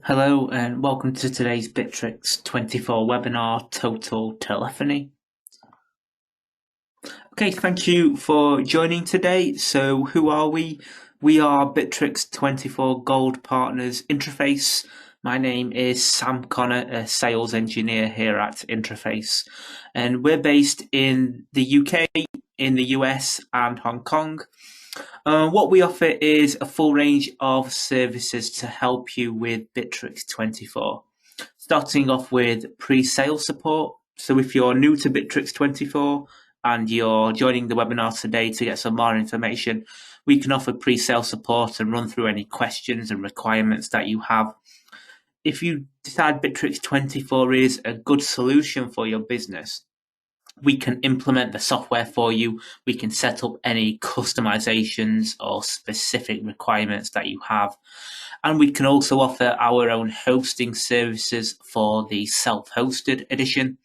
Hello and welcome to today's Bitrix24 webinar, Total Telephony. Okay, thank you for joining today. So who are we? We are Bitrix24 Gold Partners Interface. My name is Sam Connor, a sales engineer here at Interface. And we're based in the UK, in the US and Hong Kong. What we offer is a full range of services to help you with Bitrix24. Starting off with pre-sale support. So if you're new to Bitrix24 and you're joining the webinar today to get some more information, we can offer pre-sale support and run through any questions and requirements that you have. If you decide Bitrix24 is a good solution for your business, we can implement the software for you. We can set up any customizations or specific requirements that you have. And we can also offer our own hosting services for the self-hosted edition.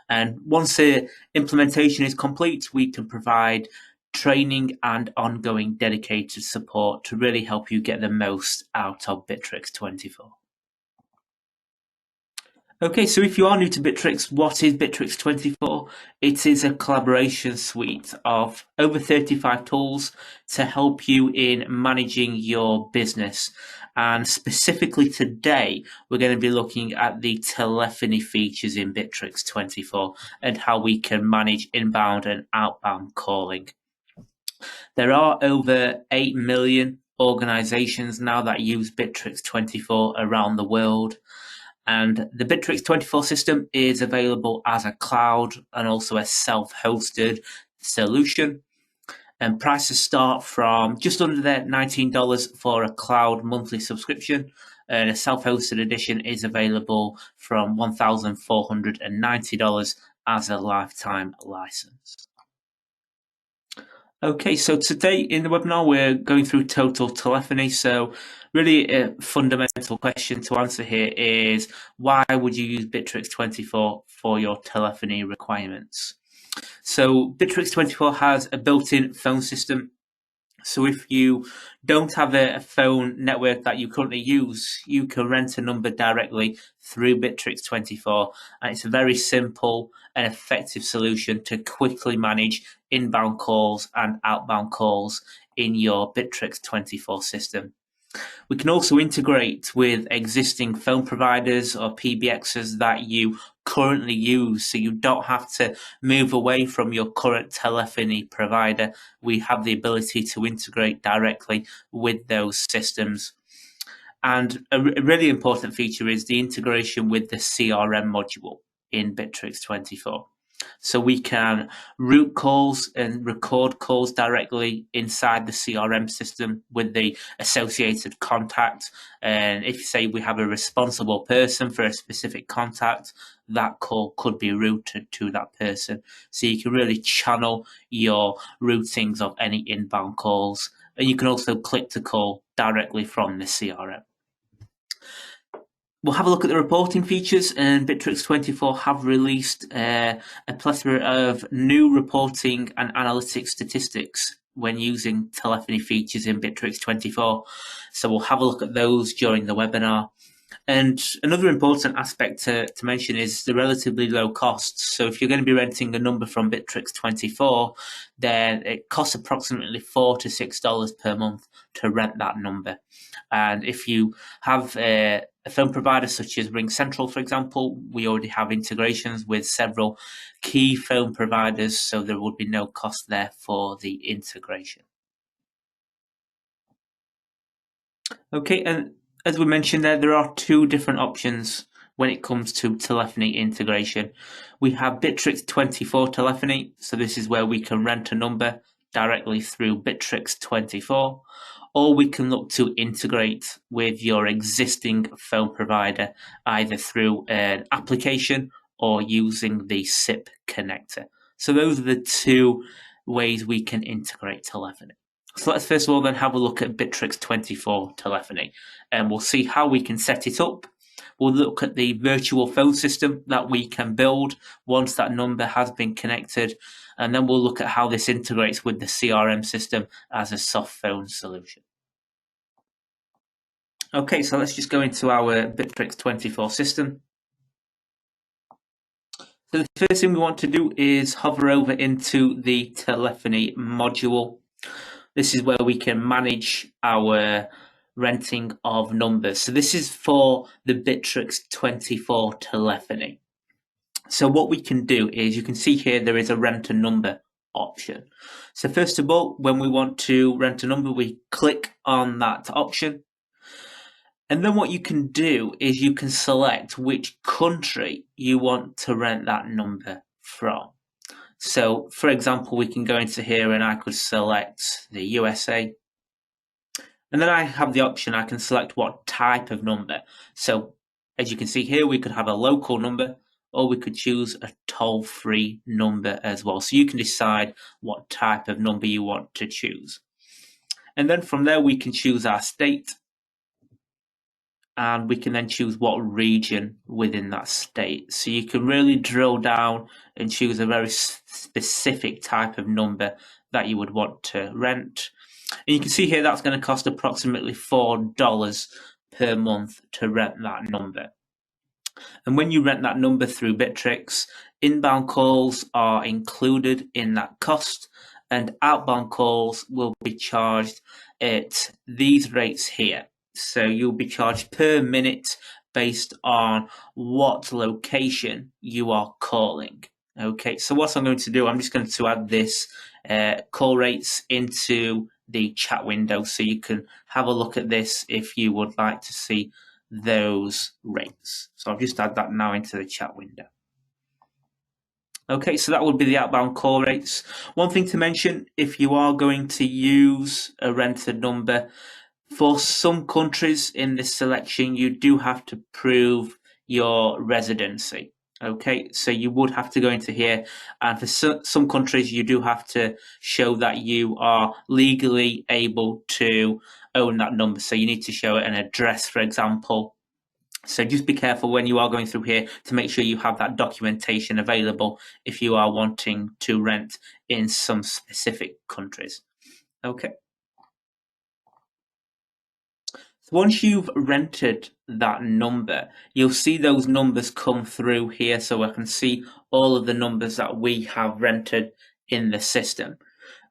And once the implementation is complete, we can provide training and ongoing dedicated support to really help you get the most out of Bitrix24. Okay, so if you are new to Bitrix, what is Bitrix24? It is a collaboration suite of over 35 tools to help you in managing your business. And specifically today, we're going to be looking at the telephony features in Bitrix24 and how we can manage inbound and outbound calling. There are over 8 million organizations now that use Bitrix24 around the world. And the Bitrix24 system is available as a cloud and also a self-hosted solution. And prices start from just under $19 for a cloud monthly subscription. And a self-hosted edition is available from $1,490 as a lifetime license. Okay, so today in the webinar, we're going through total telephony. So really a fundamental question to answer here is, why would you use Bitrix24 for your telephony requirements? So Bitrix24 has a built-in phone system. So if you don't have a phone network that you currently use, you can rent a number directly through Bitrix24. And it's a very simple and effective solution to quickly manage inbound calls and outbound calls in your Bitrix24 system. We can also integrate with existing phone providers or PBXs that you currently use, so you don't have to move away from your current telephony provider. We have the ability to integrate directly with those systems. And a really important feature is the integration with the CRM module in Bitrix24. So we can route calls and record calls directly inside the CRM system with the associated contact. And if, say, we have a responsible person for a specific contact, that call could be routed to that person. So you can really channel your routings of any inbound calls. And you can also click to call directly from the CRM. We'll have a look at the reporting features, and Bitrix24 have released a plethora of new reporting and analytics statistics when using telephony features in Bitrix24. So we'll have a look at those during the webinar. And another important aspect to mention is the relatively low costs. So if you're going to be renting a number from Bitrix24, then it costs approximately $4 to $6 per month to rent that number. And if you have a phone provider such as RingCentral, for example, we already have integrations with several key phone providers, so there would be no cost there for the integration. Okay, and as we mentioned there are two different options when it comes to telephony integration. We have Bitrix24 Telephony, so this is where we can rent a number directly through Bitrix24, or we can look to integrate with your existing phone provider, either through an application or using the SIP connector. So those are the two ways we can integrate telephony. So let's first of all then have a look at Bitrix24 Telephony, and we'll see how we can set it up. We'll look at the virtual phone system that we can build once that number has been connected, and then we'll look at how this integrates with the CRM system as a soft phone solution. Okay, so let's just go into our Bitrix24 system. So the first thing we want to do is hover over into the telephony module. This is where we can manage our renting of numbers. So this is for the Bitrix24 telephony. So what we can do is, you can see here there is a rent a number option. So first of all, when we want to rent a number, we click on that option. And then what you can do is you can select which country you want to rent that number from. So for example, we can go into here and I could select the USA. And then I have the option, I can select what type of number. So as you can see here, we could have a local number, or we could choose a toll-free number as well. So you can decide what type of number you want to choose. And then from there, we can choose our state. And we can then choose what region within that state. So you can really drill down and choose a very specific type of number that you would want to rent. And you can see here that's going to cost approximately $4 per month to rent that number. And when you rent that number through Bitrix, inbound calls are included in that cost, and outbound calls will be charged at these rates here. So you'll be charged per minute based on what location you are calling. Okay, so what I'm going to do, I'm just going to add this call rates into the chat window so you can have a look at this if you would like to see those rates. So I'll just add that now into the chat window. Okay, so that would be the outbound call rates. One thing to mention, if you are going to use a rented number, for some countries in this selection, you do have to prove your residency. Okay, so you would have to go into here, and for some countries, you do have to show that you are legally able to own that number. So you need to show an address, for example. So just be careful when you are going through here to make sure you have that documentation available if you are wanting to rent in some specific countries. Okay. Once you've rented that number, you'll see those numbers come through here, so I can see all of the numbers that we have rented in the system.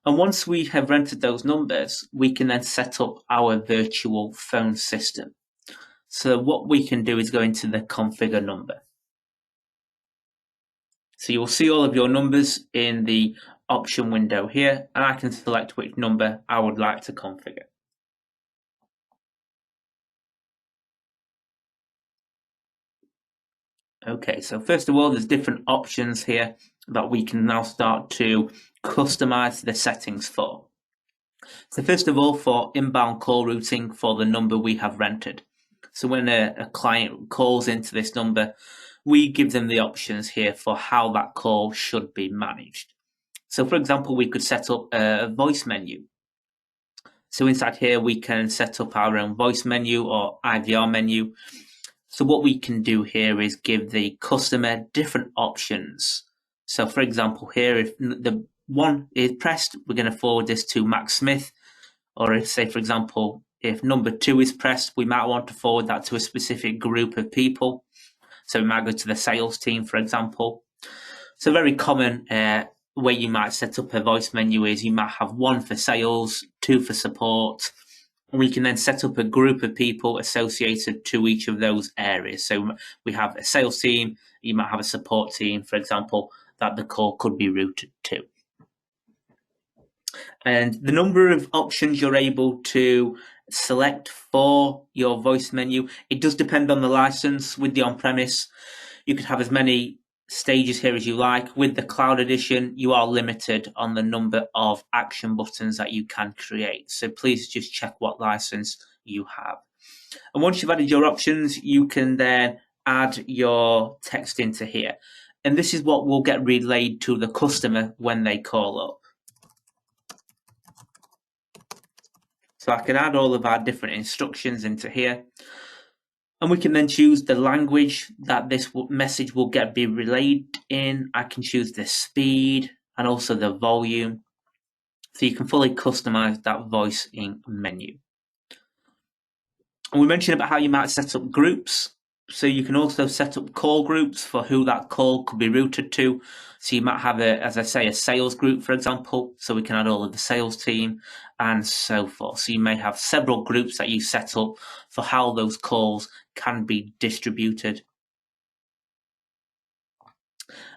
And once we have rented those numbers, we can then set up our virtual phone system. So what we can do is go into the configure number. So you'll see all of your numbers in the option window here, and I can select which number I would like to configure. Okay, so first of all, there's different options here that we can now start to customize the settings for. So first of all, for inbound call routing for the number we have rented. So when a client calls into this number, we give them the options here for how that call should be managed. So for example, we could set up a voice menu. So inside here, we can set up our own voice menu or IVR menu. So what we can do here is give the customer different options. So for example, here, if the one is pressed, we're going to forward this to Max Smith. Or if, say, for example, if number 2 is pressed, we might want to forward that to a specific group of people. So we might go to the sales team, for example. So a very common way you might set up a voice menu is you might have 1 for sales, 2 for support. We can then set up a group of people associated to each of those areas. So we have a sales team, you might have a support team, for example, that the call could be routed to. And the number of options you're able to select for your voice menu, it does depend on the license. With the on-premise, you could have as many stages here as you like. With the cloud edition, you are limited on the number of action buttons that you can create. So please just check what license you have. And once you've added your options, you can then add your text into here. And this is what will get relayed to the customer when they call up. So I can add all of our different instructions into here. And we can then choose the language that this message will be relayed in. I can choose the speed and also the volume. So you can fully customize that voicing menu. And we mentioned about how you might set up groups. So you can also set up call groups for who that call could be routed to. So you might have, as I say, a sales group, for example, so we can add all of the sales team and so forth. So you may have several groups that you set up for how those calls can be distributed.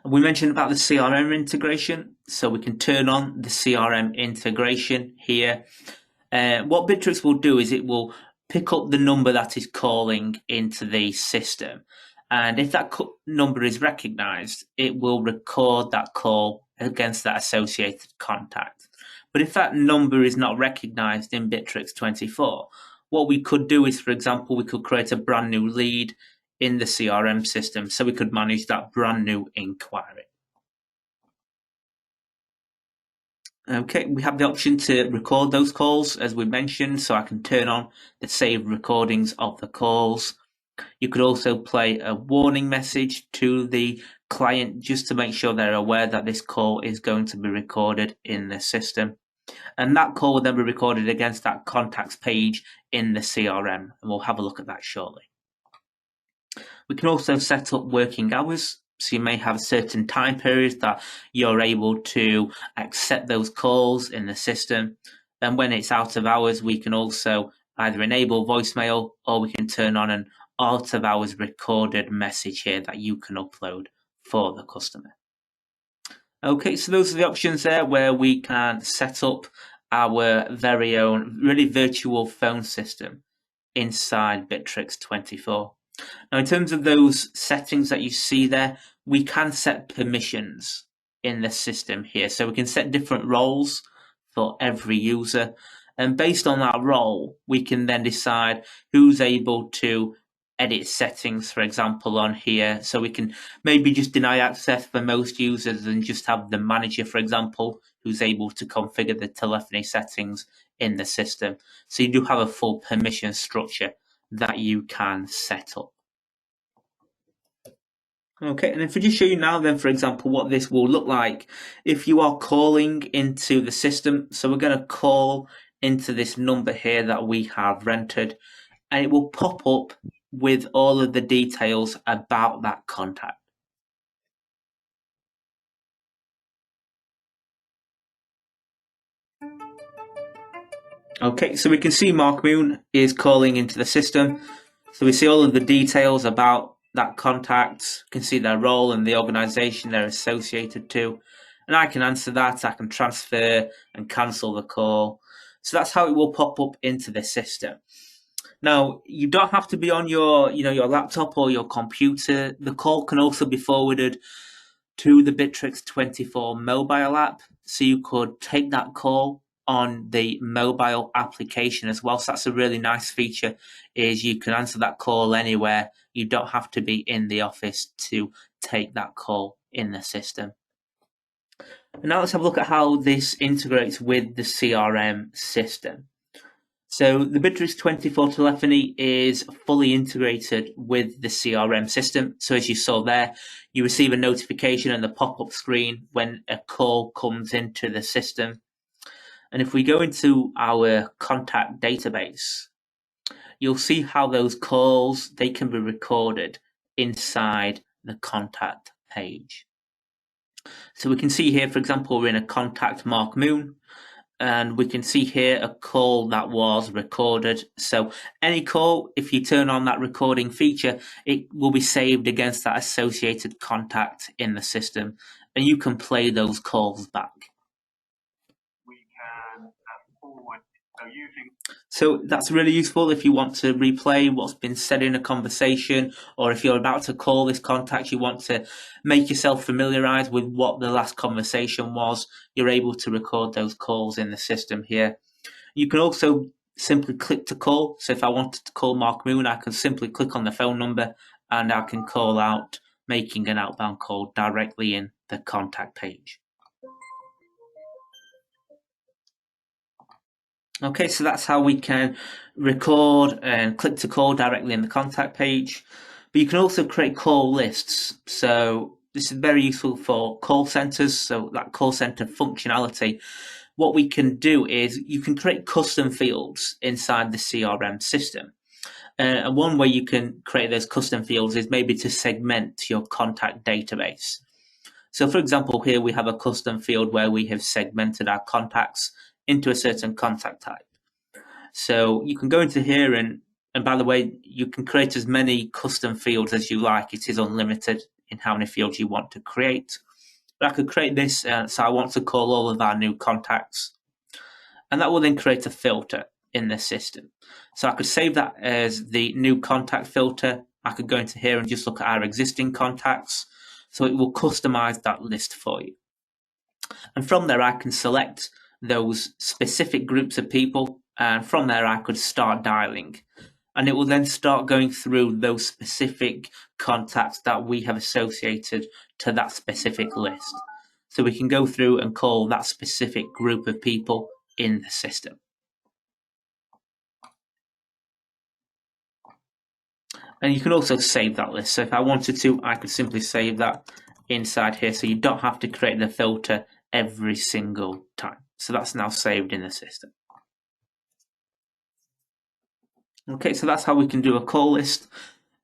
And we mentioned about the CRM integration. So we can turn on the CRM integration here. What Bitrix will do is it will pick up the number that is calling into the system. And if that number is recognized, it will record that call against that associated contact. But if that number is not recognized in Bitrix24, what we could do is, for example, we could create a brand new lead in the CRM system, so we could manage that brand new inquiry. Okay, we have the option to record those calls, as we mentioned, so I can turn on the save recordings of the calls. You could also play a warning message to the client just to make sure they're aware that this call is going to be recorded in the system. And that call will then be recorded against that contacts page in the CRM, and we'll have a look at that shortly. We can also set up working hours. So you may have certain time periods that you're able to accept those calls in the system. And when it's out of hours, we can also either enable voicemail or we can turn on an out of hours recorded message here that you can upload for the customer. Okay, so those are the options there where we can set up our very own really virtual phone system inside Bitrix24. Now, in terms of those settings that you see there, we can set permissions in the system here. So we can set different roles for every user. And based on that role, we can then decide who's able to edit settings, for example, on here. So we can maybe just deny access for most users and just have the manager, for example, who's able to configure the telephony settings in the system. So you do have a full permission structure that you can set up. Okay, and if we just show you now then, for example, what this will look like if you are calling into the system. So we're going to call into this number here that we have rented, and it will pop up with all of the details about that contact. Okay, so we can see Mark Moon is calling into the system. So we see all of the details about that contact. You can see their role and the organization they're associated to. And I can answer that. I can transfer and cancel the call. So that's how it will pop up into the system. Now, you don't have to be on your laptop or your computer. The call can also be forwarded to the Bitrix24 mobile app. So you could take that call on the mobile application as well. So that's a really nice feature, is you can answer that call anywhere. You don't have to be in the office to take that call in the system. And now let's have a look at how this integrates with the CRM system. So the Bitrix24 Telephony is fully integrated with the CRM system. So as you saw there, you receive a notification on the pop-up screen when a call comes into the system. And if we go into our contact database, you'll see how those calls, they can be recorded inside the contact page. So we can see here, for example, we're in a contact Mark Moon, and we can see here a call that was recorded. So any call, if you turn on that recording feature, it will be saved against that associated contact in the system, and you can play those calls back. We can forward. So that's really useful if you want to replay what's been said in a conversation, or if you're about to call this contact, you want to make yourself familiarized with what the last conversation was. You're able to record those calls in the system here. You can also simply click to call. So if I wanted to call Mark Moon, I can simply click on the phone number and I can call out, making an outbound call directly in the contact page. Okay, so that's how we can record and click to call directly in the contact page. But you can also create call lists. So this is very useful for call centers. So that call center functionality. What we can do is you can create custom fields inside the CRM system. And one way you can create those custom fields is maybe to segment your contact database. So for example, here we have a custom field where we have segmented our contacts into a certain contact type. So you can go into here and by the way, you can create as many custom fields as you like. It is unlimited in how many fields you want to create. But I could create this, so I want to call all of our new contacts. And that will then create a filter in the system. So I could save that as the new contact filter. I could go into here and just look at our existing contacts. So it will customize that list for you. And from there, I can select those specific groups of people. And from there, I could start dialing. And it will then start going through those specific contacts that we have associated to that specific list. So we can go through and call that specific group of people in the system. And you can also save that list. So if I wanted to, I could simply save that inside here. So you don't have to create the filter every single time. So that's now saved in the system. Okay, so that's how we can do a call list.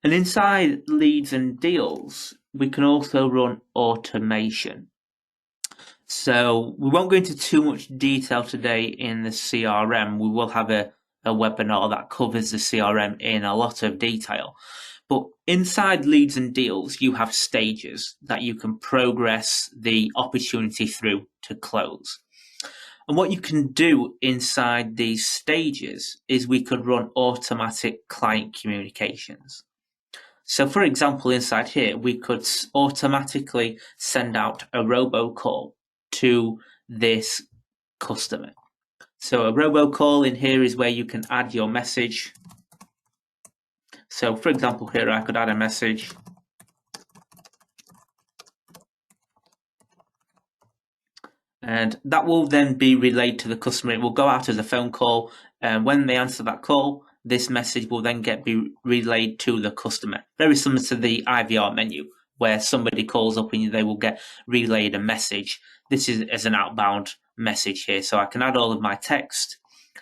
And inside leads and deals, we can also run automation. So we won't go into too much detail today in the CRM. We will have a webinar that covers the CRM in a lot of detail. But inside leads and deals, you have stages that you can progress the opportunity through to close. And what you can do inside these stages is we could run automatic client communications. So for example, inside here, we could automatically send out a robocall to this customer. So a robocall in here is where you can add your message. So for example, here I could add a message. And that will then be relayed to the customer. It will go out as a phone call. And when they answer that call, this message will then be relayed to the customer. Very similar to the IVR menu, where somebody calls up and they will get relayed a message. This is as an outbound message here. So I can add all of my text,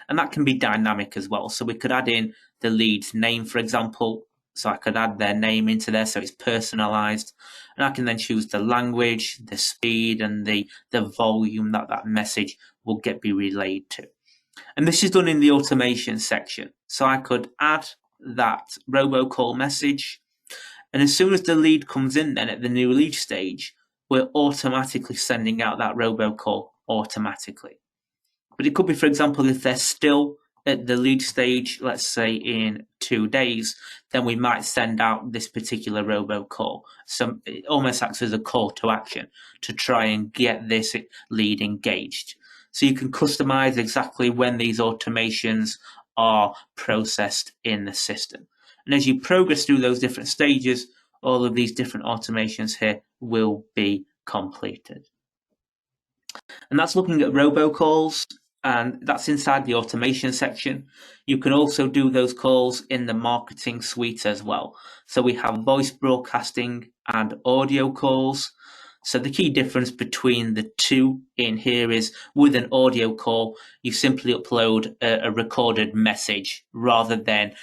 and that can be dynamic as well. So we could add in the lead's name, for example. So I could add their name into there so it's personalized. And I can then choose the language, the speed, and the volume that message will be relayed to. And this is done in the automation section. So I could add that robocall message. And as soon as the lead comes in then at the new lead stage, we're automatically sending out that robocall automatically. But it could be, for example, if they're still at the lead stage, let's say in 2 days, then we might send out this particular robocall. So it almost acts as a call to action to try and get this lead engaged. So you can customize exactly when these automations are processed in the system. And as you progress through those different stages, all of these different automations here will be completed. And that's looking at robocalls. And that's inside the automation section. You can also do those calls in the marketing suite as well. So we have voice broadcasting and audio calls. So the key difference between the two in here is with an audio call, you simply upload a recorded message rather than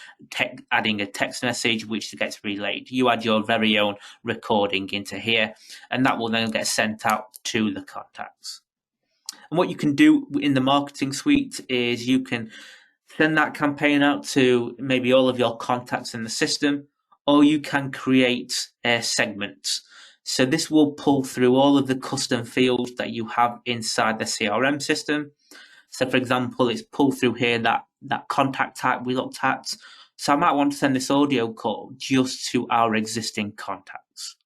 adding a text message which gets relayed. You add your very own recording into here, and that will then get sent out to the contacts. And what you can do in the marketing suite is you can send that campaign out to maybe all of your contacts in the system, or you can create segments. So this will pull through all of the custom fields that you have inside the CRM system. So for example, it's pulled through here that contact type we looked at. So I might want to send this audio call just to our existing contacts.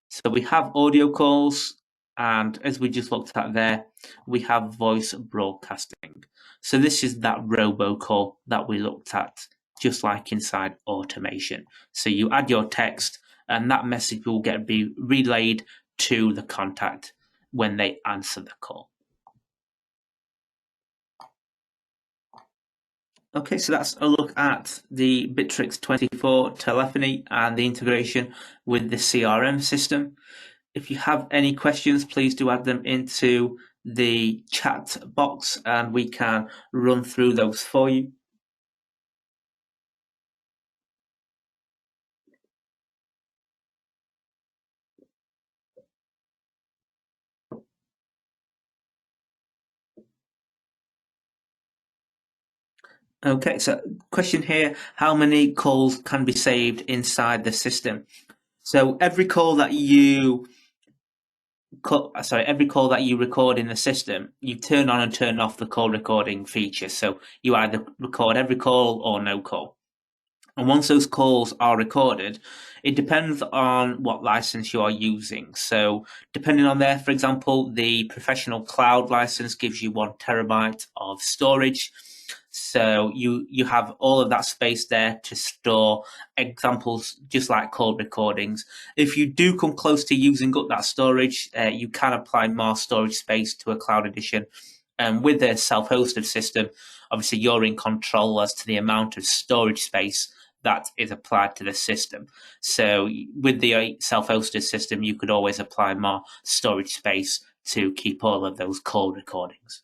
So we have audio calls. And as we just looked at there, we have voice broadcasting. So this is that robocall that we looked at, just like inside automation. So you add your text and that message will be relayed to the contact when they answer the call. Okay, so that's a look at the Bitrix24 telephony and the integration with the CRM system. If you have any questions, please do add them into the chat box and we can run through those for you. Okay, so question here, how many calls can be saved inside the system? So every call that you record in the system, you turn on and turn off the call recording feature. So you either record every call or no call. And once those calls are recorded, it depends on what license you are using. So depending on there, for example, the professional cloud license gives you 1 terabyte of storage. So you have all of that space there to store examples, just like call recordings. If you do come close to using up that storage, you can apply more storage space to a cloud edition. And with a self-hosted system, obviously you're in control as to the amount of storage space that is applied to the system. So with the self-hosted system, you could always apply more storage space to keep all of those call recordings.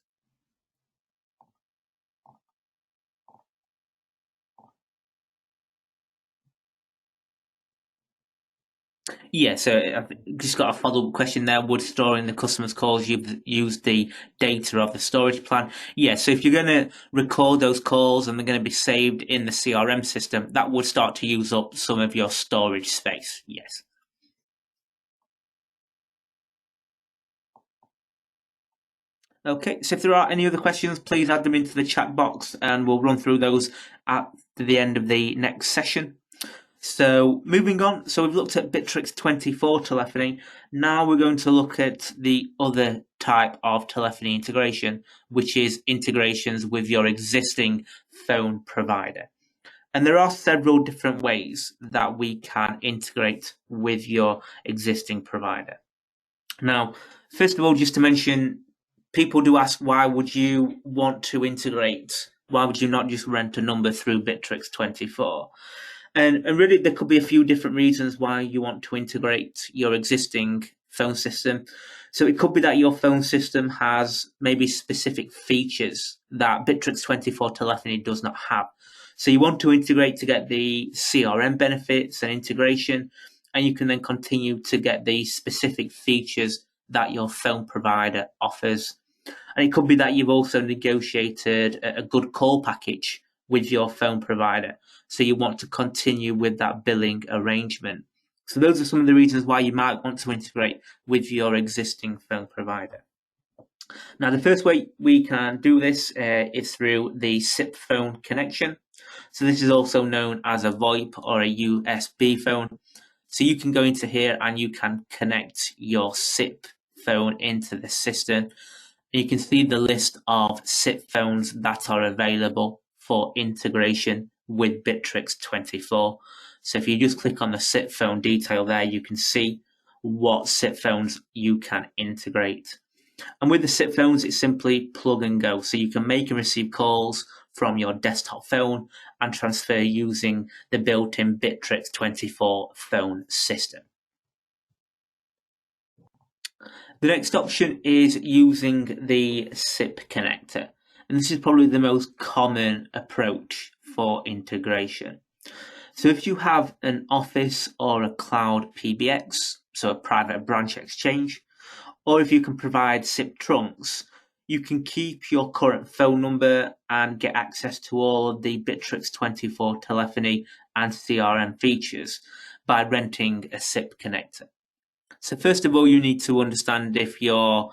Yeah, so I've just got a follow-up question there. Would storing the customer's calls use the data of the storage plan? Yeah, so if you're going to record those calls and they're going to be saved in the CRM system, that would start to use up some of your storage space, yes. Okay, so if there are any other questions, please add them into the chat box and we'll run through those at the end of the next session. So moving on, so we've looked at Bitrix24 telephony. Now we're going to look at the other type of telephony integration, which is integrations with your existing phone provider. And there are several different ways that we can integrate with your existing provider. Now, first of all, just to mention, people do ask, why would you want to integrate? Why would you not just rent a number through Bitrix24? And really, there could be a few different reasons why you want to integrate your existing phone system. So it could be that your phone system has maybe specific features that Bitrix24 telephony does not have. So you want to integrate to get the CRM benefits and integration, and you can then continue to get the specific features that your phone provider offers. And it could be that you've also negotiated a good call package with your phone provider. So you want to continue with that billing arrangement. So those are some of the reasons why you might want to integrate with your existing phone provider. Now, the first way we can do this is through the SIP phone connection. So this is also known as a VoIP or a USB phone. So you can go into here and you can connect your SIP phone into the system. You can see the list of SIP phones that are available for integration with Bitrix24. So if you just click on the SIP phone detail there, you can see what SIP phones you can integrate. And with the SIP phones, it's simply plug and go. So you can make and receive calls from your desktop phone and transfer using the built-in Bitrix24 phone system. The next option is using the SIP connector. And this is probably the most common approach for integration. So if you have an Office or a cloud PBX, so a private branch exchange, or if you can provide SIP trunks, you can keep your current phone number and get access to all of the Bitrix24 telephony and CRM features by renting a SIP connector. So first of all, you need to understand if your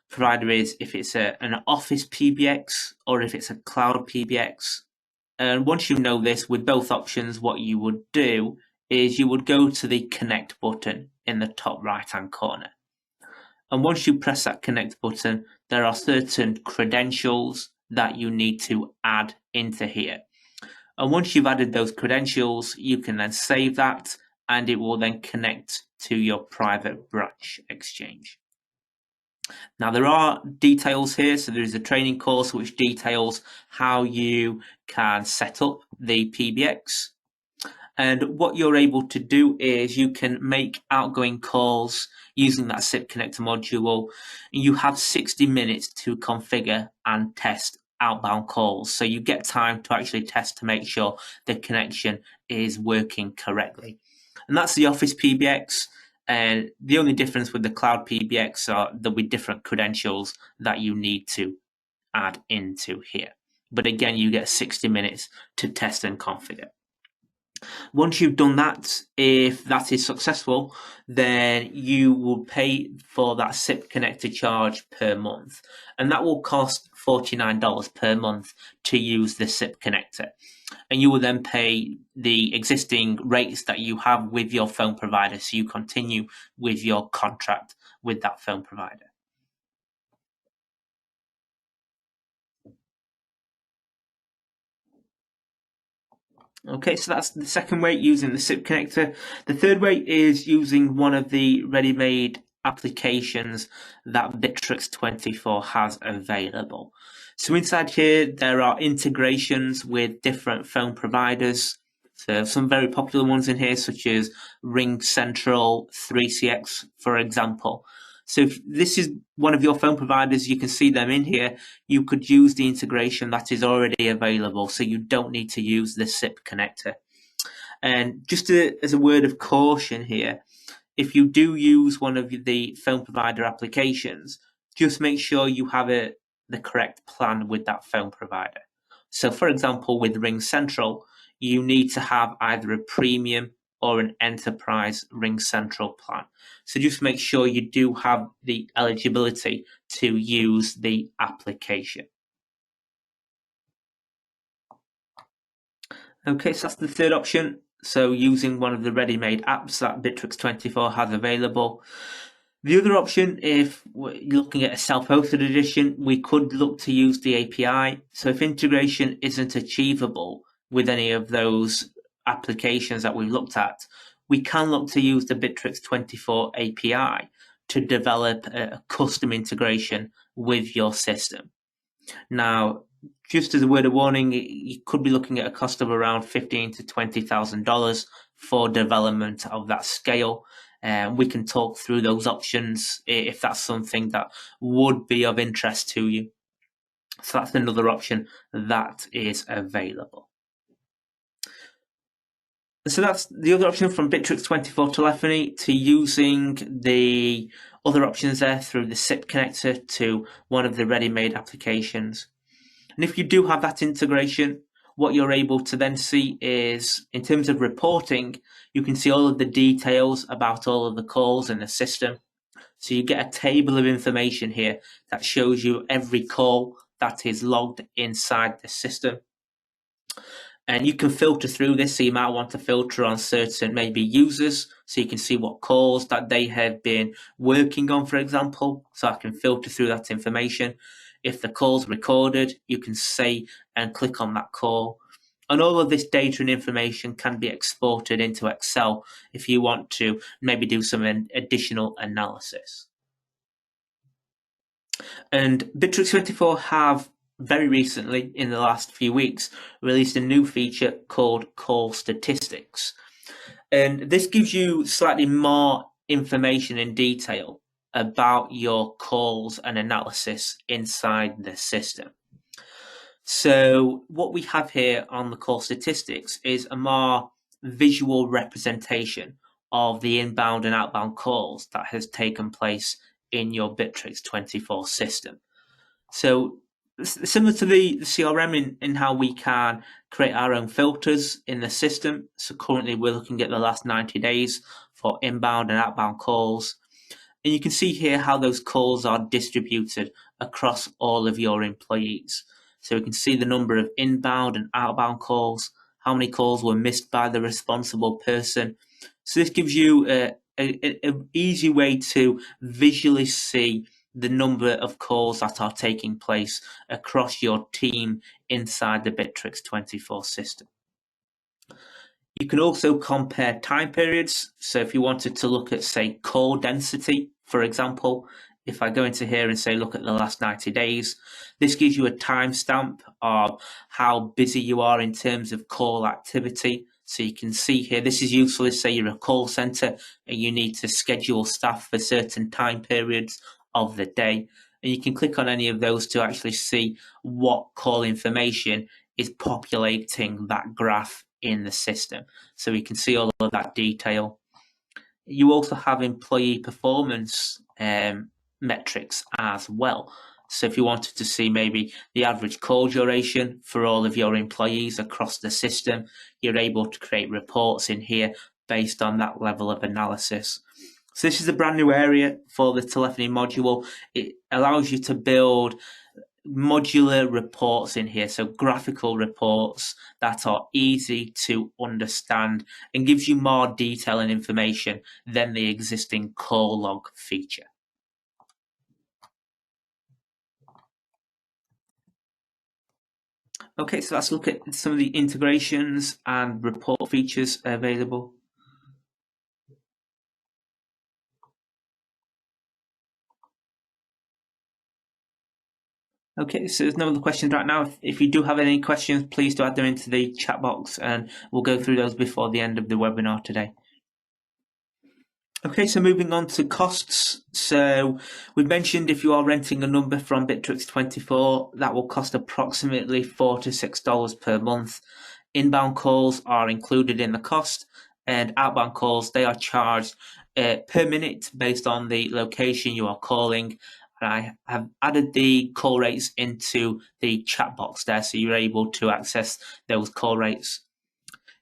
provider if it's an Office PBX or if it's a cloud PBX. And once you know this, with both options, what you would do is you would go to the connect button in the top right-hand corner. And once you press that connect button, there are certain credentials that you need to add into here. And once you've added those credentials, you can then save that and it will then connect to your private branch exchange. Now, there are details here. So there is a training course which details how you can set up the PBX. And what you're able to do is you can make outgoing calls using that SIP connector module. You have 60 minutes to configure and test outbound calls. So you get time to actually test to make sure the connection is working correctly. And that's the Office PBX. And the only difference with the cloud PBX are there'll be different credentials that you need to add into here. but again, you get 60 minutes to test and configure. Once you've done that, if that is successful, then you will pay for that SIP connector charge per month, and that will cost $49 per month to use the SIP connector. And you will then pay the existing rates that you have with your phone provider, so you continue with your contract with that phone provider. Okay, so that's the second way, using the SIP connector. The third way is using one of the ready-made applications that Bitrix24 has available. So inside here, there are integrations with different phone providers. So some very popular ones in here, such as RingCentral, 3CX, for example. So if this is one of your phone providers, you can see them in here. You could use the integration that is already available, so you don't need to use the SIP connector. And just as a word of caution here, if you do use one of the phone provider applications, just make sure you have the correct plan with that phone provider. So for example, with RingCentral, you need to have either a premium or an enterprise RingCentral plan. So just make sure you do have the eligibility to use the application. Okay, so that's the third option. So using one of the ready-made apps that Bitrix24 has available. The other option, if we're looking at a self-hosted edition, we could look to use the API. So if integration isn't achievable with any of those applications that we've looked at, we can look to use the Bitrix24 API to develop a custom integration with your system. Now, just as a word of warning, you could be looking at a cost of around $15,000 to $20,000 for development of that scale. We can talk through those options if that's something that would be of interest to you. So that's another option that is available. So that's the other option from Bitrix24 Telephony, to using the other options there through the SIP connector to one of the ready-made applications. And if you do have that integration, what you're able to then see is, in terms of reporting, you can see all of the details about all of the calls in the system. So you get a table of information here that shows you every call that is logged inside the system. And you can filter through this, so you might want to filter on certain maybe users, so you can see what calls that they have been working on, for example. So I can filter through that information. If the call's recorded, you can say and click on that call. And all of this data and information can be exported into Excel if you want to maybe do some additional analysis. And Bitrix24 have very recently, in the last few weeks, released a new feature called Call Statistics. And this gives you slightly more information in detail about your calls and analysis inside the system. So what we have here on the Call Statistics is a more visual representation of the inbound and outbound calls that has taken place in your Bitrix24 system. So similar to the CRM in how we can create our own filters in the system. So currently we're looking at the last 90 days for inbound and outbound calls. And you can see here how those calls are distributed across all of your employees. So we can see the number of inbound and outbound calls, how many calls were missed by the responsible person. So this gives you an easy way to visually see the number of calls that are taking place across your team inside the Bitrix24 system. You can also compare time periods. So if you wanted to look at, say, call density, for example, if I go into here and say, look at the last 90 days, this gives you a timestamp of how busy you are in terms of call activity. So you can see here, this is useful if, say, you're a call center and you need to schedule staff for certain time periods of the day. And you can click on any of those to actually see what call information is populating that graph in the system. So we can see all of that detail. You also have employee performance metrics as well. So if you wanted to see maybe the average call duration for all of your employees across the system, you're able to create reports in here based on that level of analysis. So this is a brand new area for the telephony module. It allows you to build modular reports in here, so graphical reports that are easy to understand and gives you more detail and information than the existing call log feature. Okay, so let's look at some of the integrations and report features available. Okay, so there's no other questions right now. If you do have any questions, please do add them into the chat box and we'll go through those before the end of the webinar today. Okay, so moving on to costs. So we've mentioned if you are renting a number from Bitrix24, that will cost approximately $4 to $6 per month. Inbound calls are included in the cost, and outbound calls, they are charged per minute based on the location you are calling. And I have added the call rates into the chat box there, so you're able to access those call rates.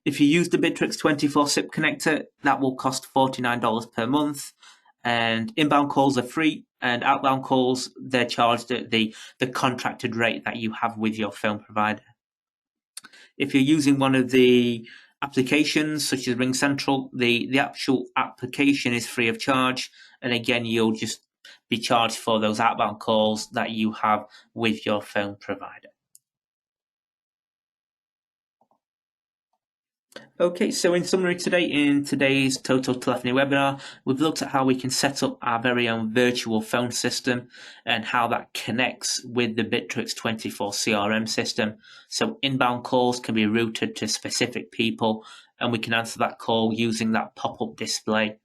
If you use the Bitrix24 SIP connector, that will cost $49 per month. And inbound calls are free, and outbound calls, they're charged at the contracted rate that you have with your phone provider. If you're using one of the applications such as RingCentral, the actual application is free of charge. And again, you'll just be charged for those outbound calls that you have with your phone provider. Okay, so in summary today, in today's Total Telephony webinar, we've looked at how we can set up our very own virtual phone system and how that connects with the Bitrix24 CRM system. So inbound calls can be routed to specific people and we can answer that call using that pop-up display.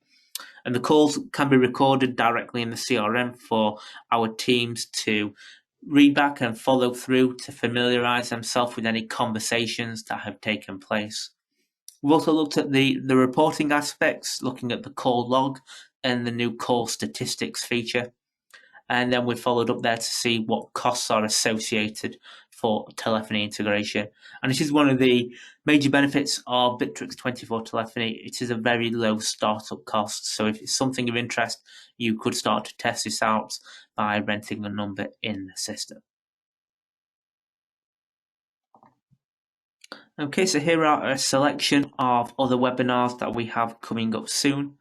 And the calls can be recorded directly in the CRM for our teams to read back and follow through to familiarize themselves with any conversations that have taken place. We've also looked at the reporting aspects, looking at the call log and the new call statistics feature. And then we followed up there to see what costs are associated for telephony integration. And this is one of the major benefits of Bitrix24 Telephony. It is a very low startup cost. So if it's something of interest, you could start to test this out by renting a number in the system. Okay, so here are a selection of other webinars that we have coming up soon.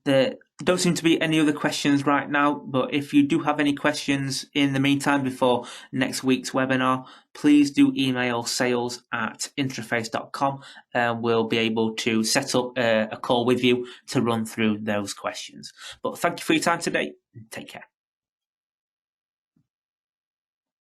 There don't seem to be any other questions right now, but if you do have any questions in the meantime before next week's webinar, please do email sales@intraface.com and we'll be able to set up a call with you to run through those questions. But thank you for your time today. Take care.